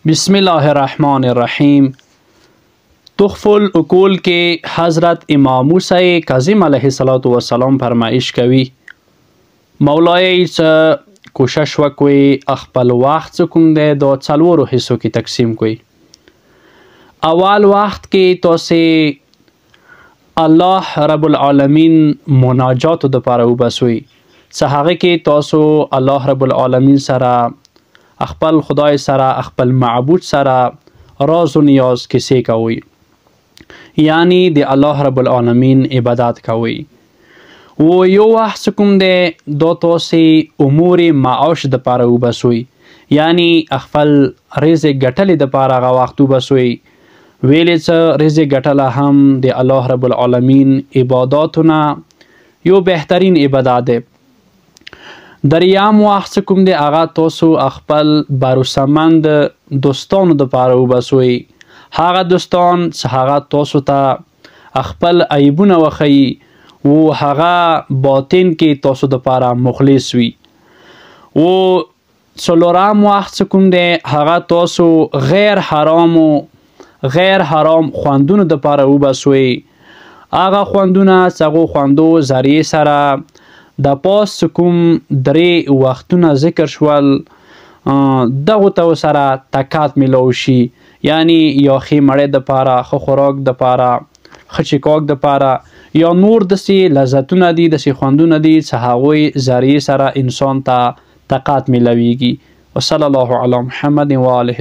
بسم الله الرحمن الرحیم. تحف العقول کې حضرت امام موسی کاظم علیه السلام فرمایش کوي مولای څه کوشش وکړئ خپل وخت څه کوم دی د څلورو حصو کې تقسیم کړئ. اول وخت کې تاسې الله رب العالمین مناجاتو دپاره وباسئ څه هغه کې تاسو الله رب العالمین سره خپل خدای سره خپل معبود سره راز و نیاز کیسې کوئ، یعنی د الله رب العالمین عبادت کوئ. و یو وخت څه کوم دی دا تاسې امور معاش دپاره وباسئ، یعنی خپل رزق ګټلې دپاره هغه وخت وباسئ. ویلې څه رزق ګټله هم د الله رب العالمین عباداتو نه یو بهترین عبادت دی. دریم وخت څه کوم دی هغه تاسو خپل بروسمند دوستانو دپاره وباسئ. هغه دوستان چې هغه تاسو ته خپل عیبونه وښیي و هغه باطن کې تاسو دپاره مخلص وي. و څلورم وخت څه کوم دی هغه تاسو غیر حرام خوندونو دپاره وباسئ. هغه خوندونه چې هغو خوندو ذریعې سره د پاس کوم درې وختونه ذکر شول دغو ته سره طاقت میلاو شي، یعنی یا ښې مړۍ دپاره، ښه خوراک دپاره، ښه چکاک دپاره، یا نور داسې لذتونه دي، داسې خوندونه دي چې هغوی ذریعې سره انسان ته طاقت میلاویږي. وصلی الله علی محمد و آله